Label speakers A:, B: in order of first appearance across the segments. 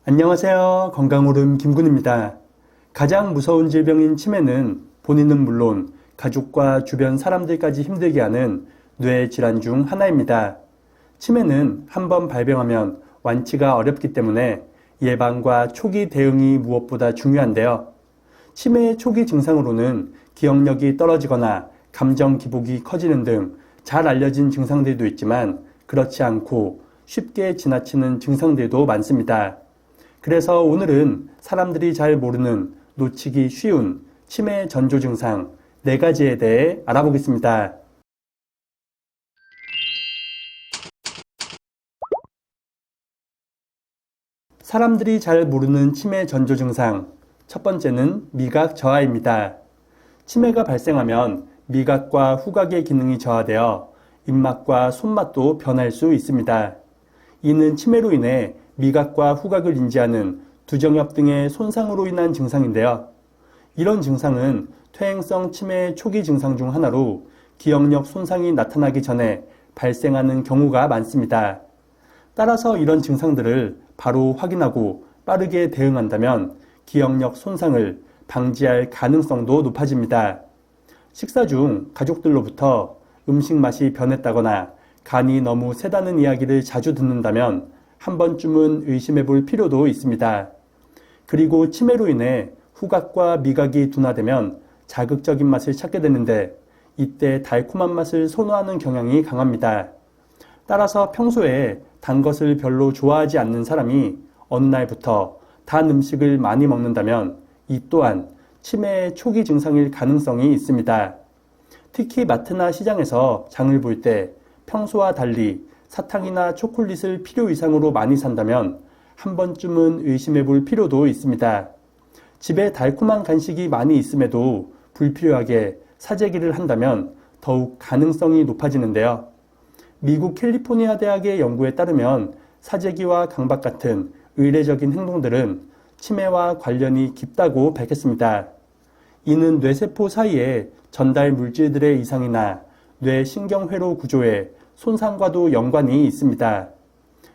A: 안녕하세요. 건강오름 김군입니다. 가장 무서운 질병인 치매는 본인은 물론 가족과 주변 사람들까지 힘들게 하는 뇌 질환 중 하나입니다. 치매는 한번 발병하면 완치가 어렵기 때문에 예방과 초기 대응이 무엇보다 중요한데요. 치매의 초기 증상으로는 기억력이 떨어지거나 감정 기복이 커지는 등 잘 알려진 증상들도 있지만 그렇지 않고 쉽게 지나치는 증상들도 많습니다. 그래서 오늘은 사람들이 잘 모르는 놓치기 쉬운 치매 전조 증상 4가지에 대해 알아보겠습니다. 사람들이 잘 모르는 치매 전조 증상 첫 번째는 미각 저하입니다. 치매가 발생하면 미각과 후각의 기능이 저하되어 입맛과 손맛도 변할 수 있습니다. 이는 치매로 인해 미각과 후각을 인지하는 두정엽 등의 손상으로 인한 증상인데요. 이런 증상은 퇴행성 치매의 초기 증상 중 하나로 기억력 손상이 나타나기 전에 발생하는 경우가 많습니다. 따라서 이런 증상들을 바로 확인하고 빠르게 대응한다면 기억력 손상을 방지할 가능성도 높아집니다. 식사 중 가족들로부터 음식 맛이 변했다거나 간이 너무 세다는 이야기를 자주 듣는다면 한 번쯤은 의심해 볼 필요도 있습니다. 그리고 치매로 인해 후각과 미각이 둔화되면 자극적인 맛을 찾게 되는데 이때 달콤한 맛을 선호하는 경향이 강합니다. 따라서 평소에 단 것을 별로 좋아하지 않는 사람이 어느 날부터 단 음식을 많이 먹는다면 이 또한 치매의 초기 증상일 가능성이 있습니다. 특히 마트나 시장에서 장을 볼 때 평소와 달리 사탕이나 초콜릿을 필요 이상으로 많이 산다면 한 번쯤은 의심해 볼 필요도 있습니다. 집에 달콤한 간식이 많이 있음에도 불필요하게 사재기를 한다면 더욱 가능성이 높아지는데요. 미국 캘리포니아 대학의 연구에 따르면 사재기와 강박 같은 의례적인 행동들은 치매와 관련이 깊다고 밝혔습니다. 이는 뇌세포 사이에 전달 물질들의 이상이나 뇌 신경회로 구조의 손상과도 연관이 있습니다.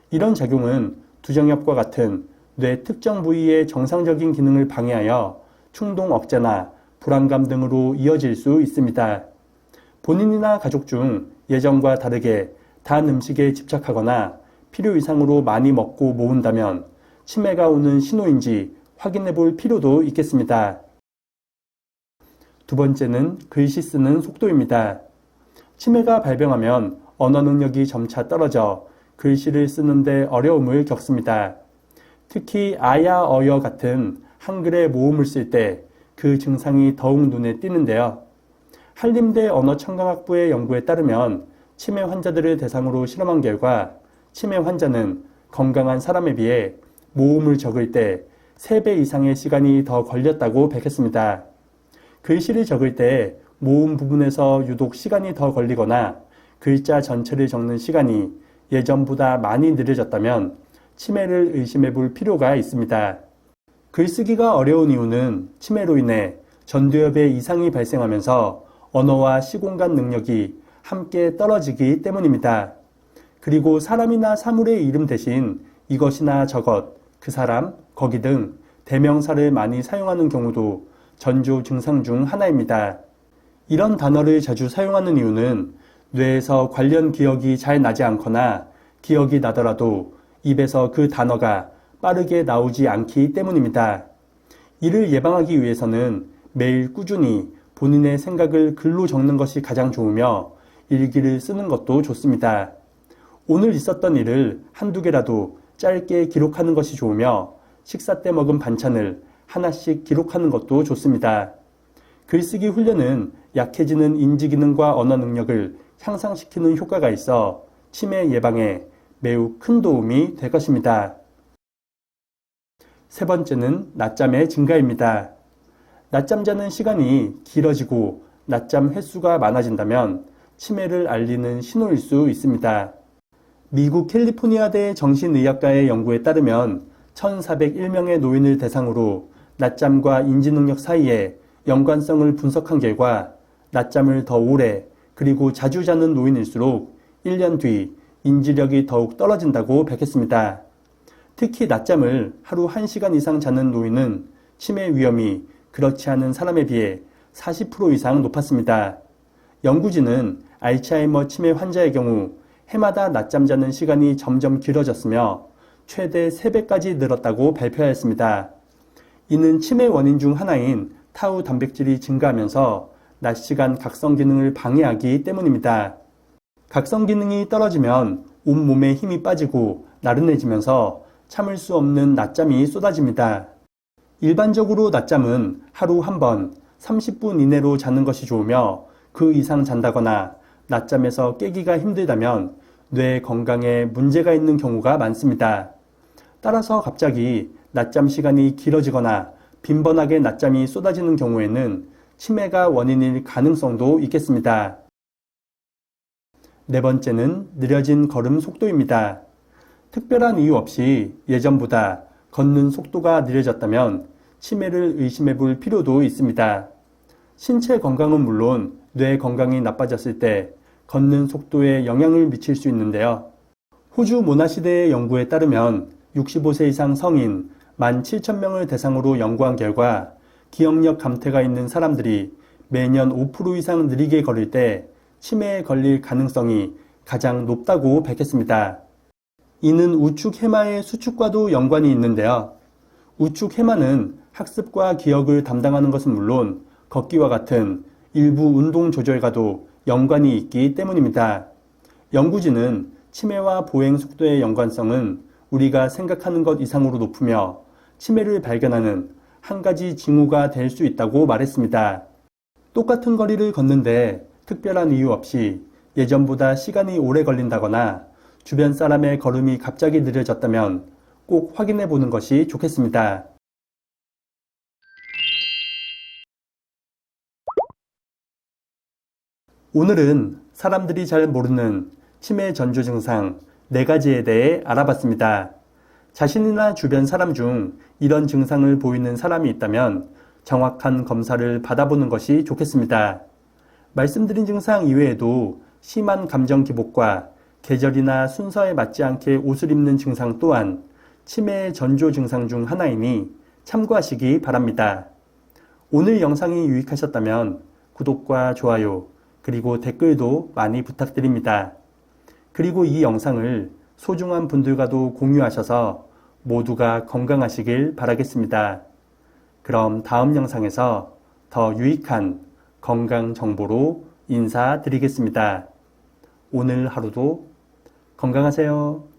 A: 이런 작용은 두정엽과 같은 뇌 특정 부위의 정상적인 기능을 방해하여 충동 억제나 불안감 등으로 이어질 수 있습니다. 본인이나 가족 중 예전과 다르게 단 음식에 집착하거나 필요 이상으로 많이 먹고 모은다면 치매가 오는 신호인지 확인해 볼 필요도 있겠습니다. 두 번째는 글씨 쓰는 속도입니다. 치매가 발병하면 언어 능력이 점차 떨어져 글씨를 쓰는데 어려움을 겪습니다. 특히 아야, 어여 같은 한글의 모음을 쓸 때 그 증상이 더욱 눈에 띄는데요. 한림대 언어청강학부의 연구에 따르면 치매 환자들을 대상으로 실험한 결과 치매 환자는 건강한 사람에 비해 모음을 적을 때 3배 이상의 시간이 더 걸렸다고 밝혔습니다. 글씨를 적을 때 모음 부분에서 유독 시간이 더 걸리거나 글자 전체를 적는 시간이 예전보다 많이 느려졌다면 치매를 의심해 볼 필요가 있습니다. 글쓰기가 어려운 이유는 치매로 인해 전두엽에 이상이 발생하면서 언어와 시공간 능력이 함께 떨어지기 때문입니다. 그리고 사람이나 사물의 이름 대신 이것이나 저것, 그 사람, 거기 등 대명사를 많이 사용하는 경우도 전조 증상 중 하나입니다. 이런 단어를 자주 사용하는 이유는 뇌에서 관련 기억이 잘 나지 않거나 기억이 나더라도 입에서 그 단어가 빠르게 나오지 않기 때문입니다. 이를 예방하기 위해서는 매일 꾸준히 본인의 생각을 글로 적는 것이 가장 좋으며 일기를 쓰는 것도 좋습니다. 오늘 있었던 일을 한두 개라도 짧게 기록하는 것이 좋으며 식사 때 먹은 반찬을 하나씩 기록하는 것도 좋습니다. 글쓰기 훈련은 약해지는 인지기능과 언어 능력을 향상시키는 효과가 있어 치매 예방에 매우 큰 도움이 될 것입니다. 세 번째는 낮잠의 증가입니다. 낮잠 자는 시간이 길어지고 낮잠 횟수가 많아진다면 치매를 알리는 신호일 수 있습니다. 미국 캘리포니아대 정신의학과의 연구에 따르면 1,401명의 노인을 대상으로 낮잠과 인지능력 사이에 연관성을 분석한 결과 낮잠을 더 오래 그리고 자주 자는 노인일수록 1년 뒤 인지력이 더욱 떨어진다고 밝혔습니다. 특히 낮잠을 하루 1시간 이상 자는 노인은 치매 위험이 그렇지 않은 사람에 비해 40% 이상 높았습니다. 연구진은 알츠하이머 치매 환자의 경우 해마다 낮잠 자는 시간이 점점 길어졌으며 최대 3배까지 늘었다고 발표하였습니다. 이는 치매 원인 중 하나인 타우 단백질이 증가하면서 낮 시간 각성 기능을 방해하기 때문입니다. 각성 기능이 떨어지면 온몸에 힘이 빠지고 나른해지면서 참을 수 없는 낮잠이 쏟아집니다. 일반적으로 낮잠은 하루 한 번 30분 이내로 자는 것이 좋으며 그 이상 잔다거나 낮잠에서 깨기가 힘들다면 뇌 건강에 문제가 있는 경우가 많습니다. 따라서 갑자기 낮잠 시간이 길어지거나 빈번하게 낮잠이 쏟아지는 경우에는 치매가 원인일 가능성도 있겠습니다. 네 번째는 느려진 걸음 속도입니다. 특별한 이유 없이 예전보다 걷는 속도가 느려졌다면 치매를 의심해 볼 필요도 있습니다. 신체 건강은 물론 뇌 건강이 나빠졌을 때 걷는 속도에 영향을 미칠 수 있는데요. 호주 모나시대의 연구에 따르면 65세 이상 성인 17,000명을 대상으로 연구한 결과 기억력 감퇴가 있는 사람들이 매년 5% 이상 느리게 걸을 때 치매에 걸릴 가능성이 가장 높다고 밝혔습니다. 이는 우측 해마의 수축과도 연관이 있는데요. 우측 해마는 학습과 기억을 담당하는 것은 물론 걷기와 같은 일부 운동 조절과도 연관이 있기 때문입니다. 연구진은 치매와 보행 속도의 연관성은 우리가 생각하는 것 이상으로 높으며 치매를 발견하는 한 가지 징후가 될 수 있다고 말했습니다. 똑같은 거리를 걷는데 특별한 이유 없이 예전보다 시간이 오래 걸린다거나 주변 사람의 걸음이 갑자기 느려졌다면 꼭 확인해 보는 것이 좋겠습니다. 오늘은 사람들이 잘 모르는 치매 전조 증상 4가지에 대해 알아봤습니다. 자신이나 주변 사람 중 이런 증상을 보이는 사람이 있다면 정확한 검사를 받아보는 것이 좋겠습니다. 말씀드린 증상 이외에도 심한 감정 기복과 계절이나 순서에 맞지 않게 옷을 입는 증상 또한 치매의 전조 증상 중 하나이니 참고하시기 바랍니다. 오늘 영상이 유익하셨다면 구독과 좋아요 그리고 댓글도 많이 부탁드립니다. 그리고 이 영상을 소중한 분들과도 공유하셔서 모두가 건강하시길 바라겠습니다. 그럼 다음 영상에서 더 유익한 건강 정보로 인사드리겠습니다. 오늘 하루도 건강하세요.